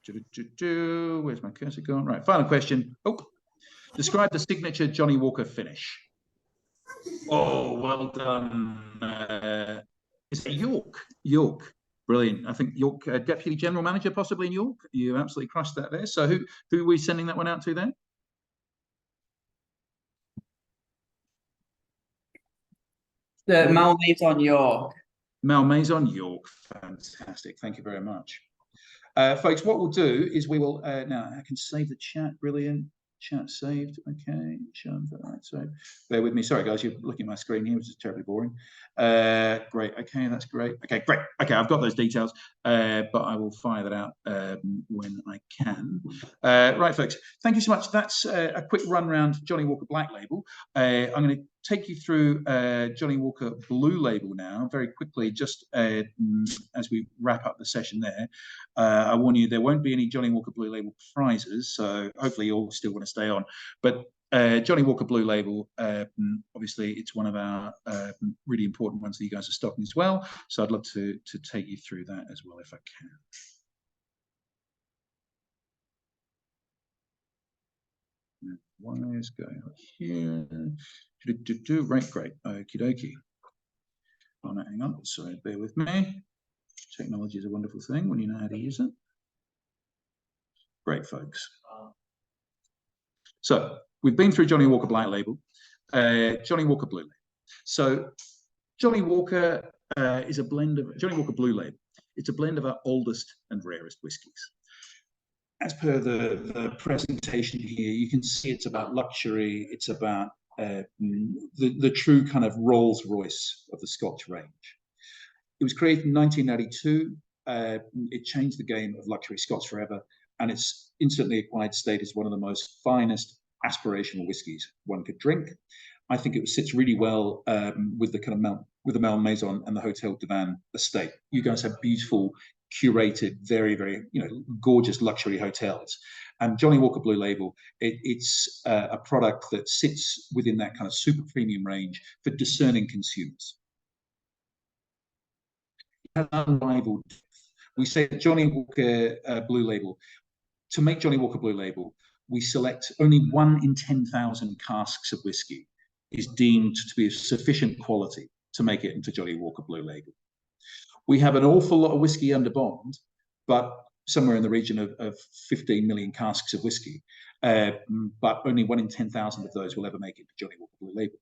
Where's my cursor gone? Right. Final question. Oh, describe the signature Johnnie Walker finish. Oh, well done. Is it York? York. Brilliant. I think York, Deputy General Manager, possibly in York. You absolutely crushed that there. So who are we sending that one out to there? Malmaison York. Malmaison York. Fantastic. Thank you very much. Folks, what we'll do is we will, now I can save the chat. Brilliant. Chat saved. Okay. Right, so bear with me. Sorry, guys, you're looking at my screen here, which is terribly boring. Great. Okay, that's great. Okay, great. Okay, I've got those details, but I will fire that out when I can. Right, folks, thank you so much. That's a quick run round Johnnie Walker Black Label. I'm going to take you through Johnnie Walker Blue Label now very quickly, just as we wrap up the session there. I warn you, there won't be any Johnnie Walker Blue Label prizes, so hopefully you all still want to stay on. But Johnnie Walker Blue Label, obviously it's one of our really important ones that you guys are stocking as well, so I'd love to take you through that as well if I can. Wires going on here. Right, great. Okie dokie. Oh, no, hang on. Sorry, bear with me. Technology is a wonderful thing when you know how to use it. Great, folks. So we've been through Johnnie Walker Black Label, Johnnie Walker Blue Label. So Johnnie Walker is a blend of Johnnie Walker Blue Label. It's a blend of our oldest and rarest whiskies. As per the presentation here, you can see it's about luxury. It's about the true kind of Rolls Royce of the Scotch range. It was created in 1992. It changed the game of luxury Scotch forever, and it's instantly acquired state as one of the most finest aspirational whiskies one could drink. I think it sits really well with the kind of with the Malmaison and the Hotel Divan estate. You guys have beautiful, curated, very, very, gorgeous luxury hotels. And Johnnie Walker Blue Label, it's a product that sits within that kind of super premium range for discerning consumers. It has unrivaled depth. We say that Johnnie Walker Blue Label, to make Johnnie Walker Blue Label, we select only 1 in 10,000 casks of whiskey is deemed to be of sufficient quality to make it into Johnnie Walker Blue Label. We have an awful lot of whiskey under bond, but somewhere in the region of 15 million casks of whiskey, but only 1 in 10,000 of those will ever make it to Johnnie Walker Blue Label.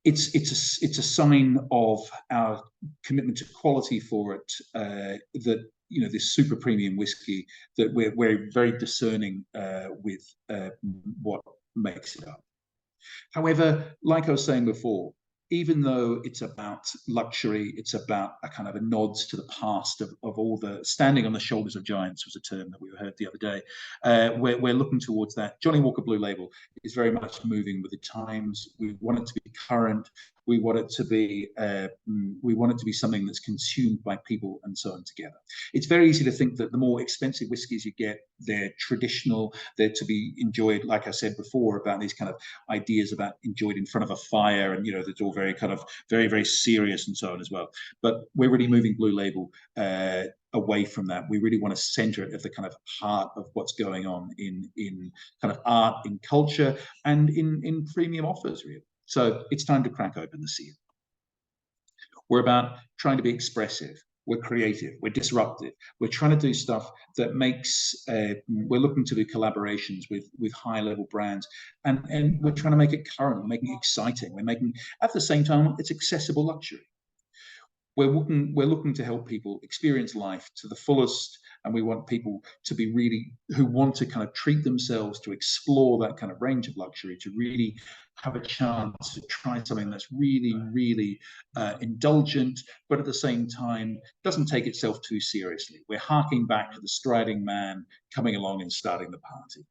It's a sign of our commitment to quality for it, that this super premium whiskey, that we're very discerning with what makes it up. However, like I was saying before, even though it's about luxury, it's about a kind of a nods to the past of all the standing on the shoulders of giants was a term that we heard the other day. We're looking towards that. Johnnie Walker Blue Label is very much moving with the times. We want it to be current. We want it to be something that's consumed by people and so on together. It's very easy to think that the more expensive whiskies you get, they're traditional, they're to be enjoyed, like I said before, about these kind of ideas about enjoyed in front of a fire, and it's all very kind of very, very serious and so on as well. But we're really moving Blue Label away from that. We really want to center it at the kind of heart of what's going on in kind of art, in culture, and in premium offers, really. So it's time to crack open the seal. We're about trying to be expressive. we're creative, we're disruptive, we're trying to do stuff that makes, we're looking to do collaborations with high level brands, and we're trying to make it current, we're making it exciting, we're making, at the same time, it's accessible luxury. We're looking to help people experience life to the fullest, and we want people to be really, who want to kind of treat themselves, to explore that kind of range of luxury, to really have a chance to try something that's really, really indulgent, but at the same time doesn't take itself too seriously. We're harking back to the striding man coming along and starting the party.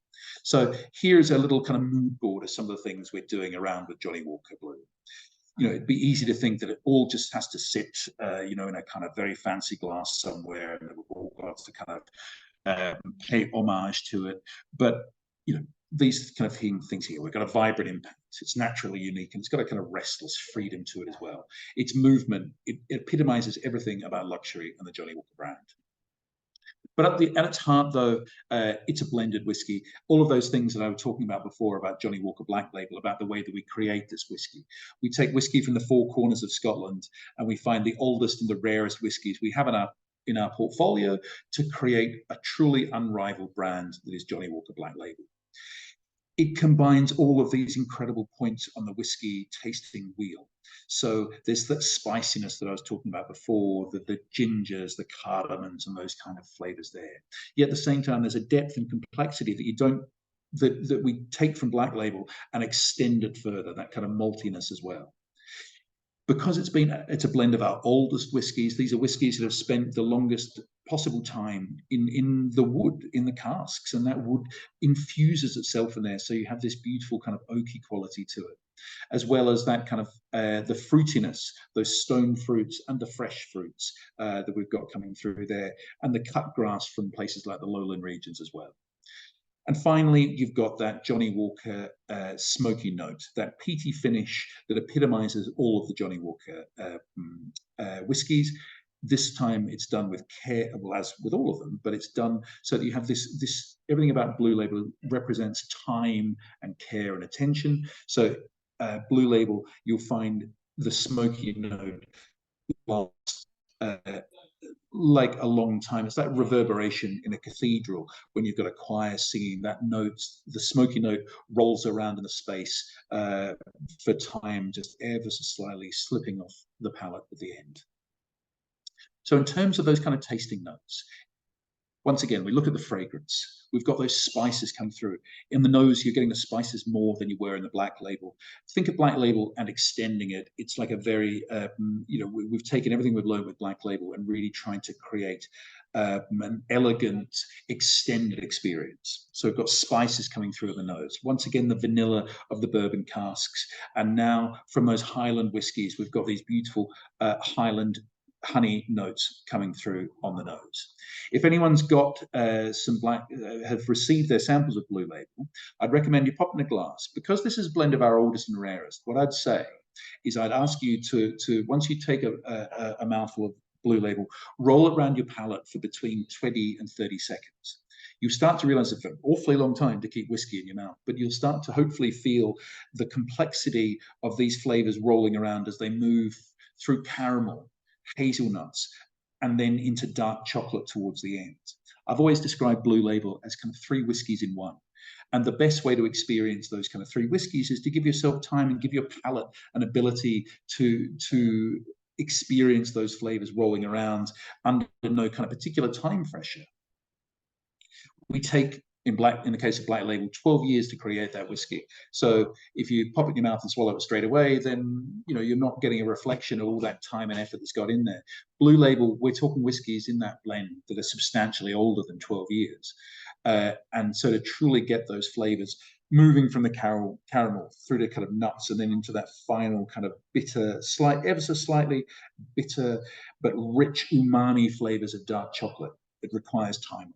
So here's a little kind of mood board of some of the things we're doing around with Johnnie Walker Blue. You know, it'd be easy to think that it all just has to sit, you know, in a kind of very fancy glass somewhere, and we've all got to kind of pay homage to it. But, you know, these kind of things here, we've got a vibrant impact. It's naturally unique, and it's got a kind of restless freedom to it as well. Its movement, it epitomizes everything about luxury and the Johnnie Walker brand. But at its heart, though, it's a blended whiskey. All of those things that I was talking about before about Johnnie Walker Black Label, about the way that we create this whiskey. We take whiskey from the four corners of Scotland, and we find the oldest and the rarest whiskies we have in our portfolio to create a truly unrivaled brand that is Johnnie Walker Black Label. It combines all of these incredible points on the whiskey tasting wheel. So there's that spiciness that I was talking about before, the gingers, the cardamoms, and those kind of flavors there. Yet at the same time, there's a depth and complexity that you don't, that we take from Black Label and extend it further, that kind of maltiness as well. Because it's a blend of our oldest whiskies. These are whiskies that have spent the longest possible time in the wood, in the casks, and that wood infuses itself in there. So you have this beautiful kind of oaky quality to it, as well as that kind of the fruitiness, those stone fruits and the fresh fruits that we've got coming through there, and the cut grass from places like the lowland regions as well. And finally, you've got that Johnnie Walker smoky note, that peaty finish that epitomizes all of the Johnnie Walker whiskies. This time it's done with care, well, as with all of them, but it's done so that you have this everything about Blue Label represents time and care and attention. So Blue Label, you'll find the smoky note lasts like a long time. It's that reverberation in a cathedral when you've got a choir singing. That note, the smoky note, rolls around in the space for time, just ever so slightly slipping off the palate at the end. So in terms of those kind of tasting notes, once again, we look at the fragrance. We've got those spices come through. In the nose, you're getting the spices more than you were in the Black Label. Think of Black Label and extending it. It's like a very, you know, we've taken everything we've learned with Black Label and really trying to create an elegant, extended experience. So we've got spices coming through in the nose. Once again, the vanilla of the bourbon casks. And now from those Highland whiskies, we've got these beautiful Highland honey notes coming through on the nose. If anyone's got some have received their samples of Blue Label, I'd recommend you pop in a glass. Because this is a blend of our oldest and rarest, what I'd say is I'd ask you to once you take a mouthful of Blue Label, roll it around your palate for between 20 and 30 seconds. You start to realize it's an awfully long time to keep whiskey in your mouth, but you'll start to hopefully feel the complexity of these flavors rolling around as they move through caramel, hazelnuts, and then into dark chocolate towards the end. I've always described Blue Label as kind of 3 whiskeys in one. And the best way to experience those kind of 3 whiskeys is to give yourself time and give your palate an ability to experience those flavors rolling around under no kind of particular time pressure. We take, in the case of Black Label, 12 years to create that whiskey. So if you pop it in your mouth and swallow it straight away, then you know you're not getting a reflection of all that time and effort that's got in there. Blue Label, we're talking whiskies in that blend that are substantially older than 12 years. And so to truly get those flavors moving from the caramel through to kind of nuts and then into that final kind of bitter, ever so slightly bitter, but rich umami flavors of dark chocolate, it requires time.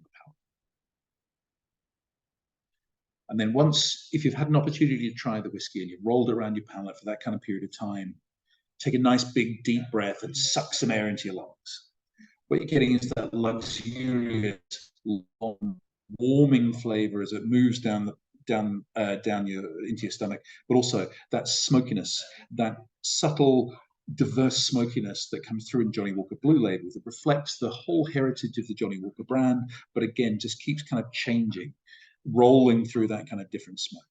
And then once, if you've had an opportunity to try the whiskey and you've rolled it around your palate for that kind of period of time, take a nice big deep breath and suck some air into your lungs. What you're getting is that luxurious, long, warming flavor as it moves into your stomach, but also that smokiness, that subtle diverse smokiness that comes through in Johnnie Walker Blue Label that reflects the whole heritage of the Johnnie Walker brand, but again, just keeps kind of changing, rolling through that kind of different smoke.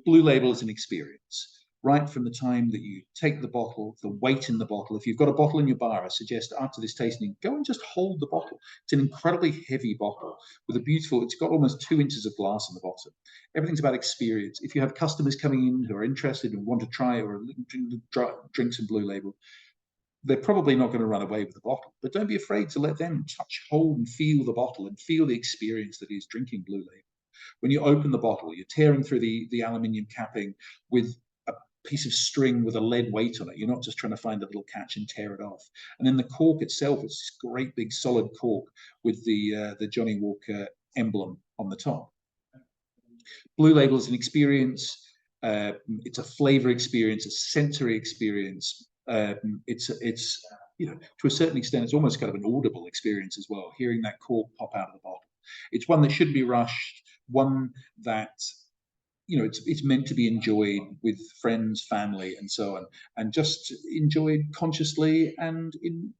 Blue Label is an experience. Right from the time that you take the bottle, the weight in the bottle. If you've got a bottle in your bar, I suggest after this tasting, go and just hold the bottle. It's an incredibly heavy bottle with a beautiful, it's got almost 2 inches of glass on the bottom. Everything's about experience. If you have customers coming in who are interested and want to try or drink some Blue Label, they're probably not going to run away with the bottle, but don't be afraid to let them touch, hold and feel the bottle and feel the experience that is drinking Blue Label. When you open the bottle, you're tearing through the aluminium capping with a piece of string with a lead weight on it. You're not just trying to find a little catch and tear it off. And then the cork itself is this great big solid cork with the Johnnie Walker emblem on the top. Blue Label is an experience. It's a flavor experience, a sensory experience. It's you know, to a certain extent, it's almost kind of an audible experience as well, hearing that cork pop out of the bottle. It's one that shouldn't be rushed, one that, you know, it's meant to be enjoyed with friends, family, and so on, and just enjoyed consciously and in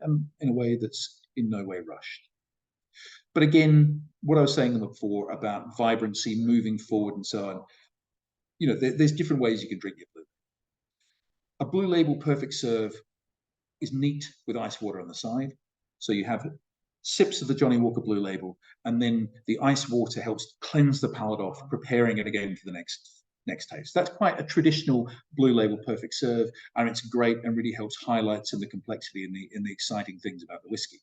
a way that's in no way rushed. But again, what I was saying before about vibrancy, moving forward, and so on, you know, there's different ways you can drink your Blue. A Blue Label Perfect Serve is neat with ice water on the side, so you have sips of the Johnnie Walker Blue Label, and then the ice water helps cleanse the palate off, preparing it again for the next taste. That's quite a traditional Blue Label Perfect Serve, and it's great and really helps highlight some of the complexity and the exciting things about the whiskey.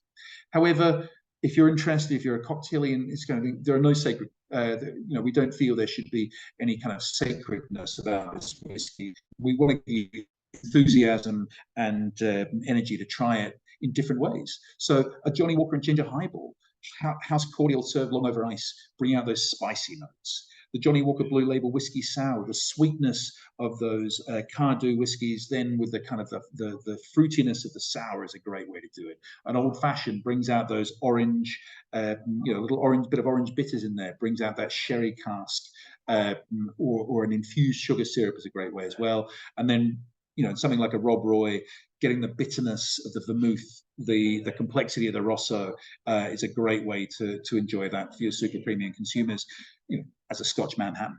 However, if you're interested, if you're a cocktailian, it's going to be, there are no sacred, you know, we don't feel there should be any kind of sacredness about this whiskey. We want to give you enthusiasm and energy to try it in different ways. So a Johnnie Walker and Ginger Highball, house cordial served long over ice, bring out those spicy notes. The Johnnie Walker Blue Label Whiskey Sour, the sweetness of those Cardew whiskies, then with the kind of the fruitiness of the sour is a great way to do it. An old fashioned brings out those orange, you know, little orange, bit of orange bitters in there, brings out that sherry cask, or an infused sugar syrup is a great way as well. And then, you know, something like a Rob Roy, getting the bitterness of the vermouth, the complexity of the Rosso is a great way to enjoy that for your super premium consumers, you know, as a Scotch Manhattan.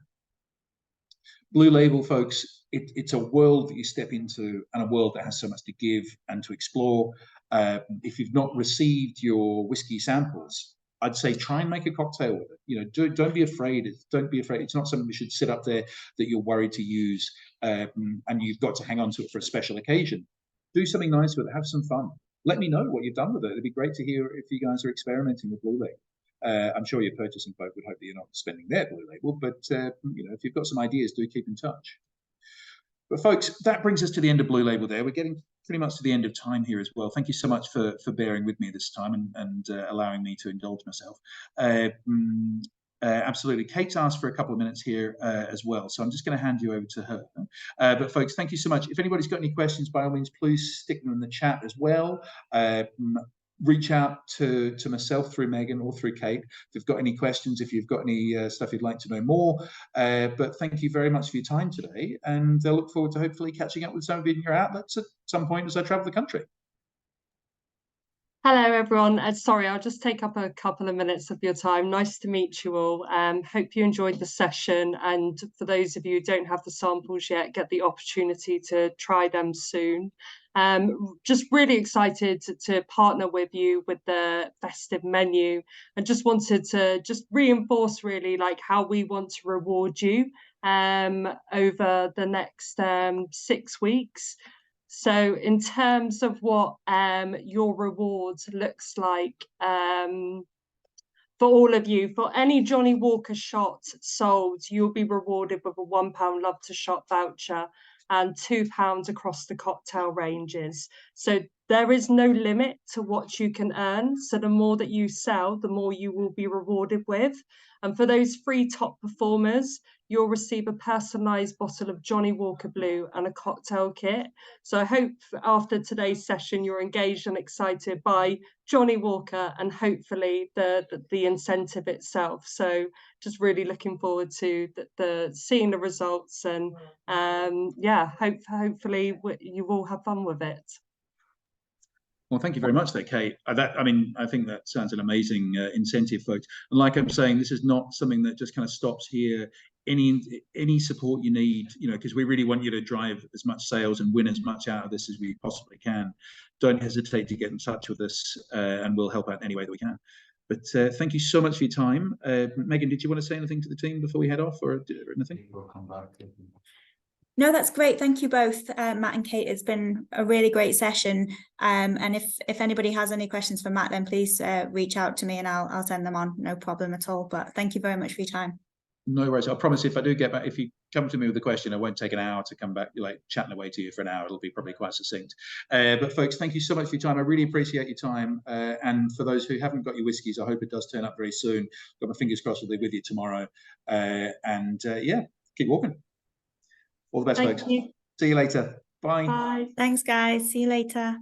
Blue Label, folks, it's a world that you step into and a world that has so much to give and to explore. If you've not received your whiskey samples, I'd say try and make a cocktail with it. You know, don't be afraid. Don't be afraid. It's not something that should sit up there that you're worried to use and you've got to hang on to it for a special occasion. Do something nice with it. Have some fun. Let me know what you've done with it. It'd be great to hear if you guys are experimenting with Blue Label. I'm sure your purchasing folk would hope that you're not spending their Blue Label, but you know, if you've got some ideas, do keep in touch. But folks, that brings us to the end of Blue Label there. We're getting pretty much to the end of time here as well. Thank you so much for bearing with me this time and allowing me to indulge myself. Absolutely. Kate's asked for a couple of minutes here as well, so I'm just going to hand you over to her. But folks, thank you so much. If anybody's got any questions, by all means, please stick them in the chat as well. Reach out to myself through Megan or through Kate if you've got any questions, if you've got any stuff you'd like to know more. But thank you very much for your time today, and I look forward to hopefully catching up with some of you in your outlets at some point as I travel the country. Hello, everyone. Sorry, I'll just take up a couple of minutes of your time. Nice to meet you all. Hope you enjoyed the session. And for those of you who don't have the samples yet, get the opportunity to try them soon. Just really excited to partner with you with the festive menu, and just wanted to just reinforce really like how we want to reward you over the next 6 weeks. So in terms of what your rewards looks like for all of you, for any Johnnie Walker shot sold, you'll be rewarded with a £1 Love to Shop voucher and £2 across the cocktail ranges. So there is no limit to what you can earn. So the more that you sell, the more you will be rewarded with. And for those 3 top performers, you'll receive a personalised bottle of Johnnie Walker Blue and a cocktail kit. So I hope after today's session, you're engaged and excited by Johnnie Walker and hopefully the incentive itself. So just really looking forward to the seeing the results, and yeah, hopefully you all have fun with it. Well, thank you very much there, Kate. I mean, I think that sounds an amazing incentive, folks. And like I'm saying, this is not something that just kind of stops here. Any support you need, you know, because we really want you to drive as much sales and win as much out of this as we possibly can. Don't hesitate to get in touch with us, and we'll help out in any way that we can. But thank you so much for your time. Megan, did you want to say anything to the team before we head off, or anything? We'll come back. No, that's great. Thank you both, Matt and Kate. It's been a really great session. And if anybody has any questions for Matt, then please reach out to me and I'll send them on. No problem at all. But thank you very much for your time. No worries. I promise if I do get back, if you come to me with a question, it won't take an hour to come back, like chatting away to you for an hour. It'll be probably quite succinct. But folks, thank you so much for your time. I really appreciate your time. And for those who haven't got your whiskies, I hope it does turn up very soon. Got my fingers crossed we'll be with you tomorrow. Yeah, keep walking. All the best, folks. Thank you. See you later. Bye. Bye. Thanks, guys. See you later.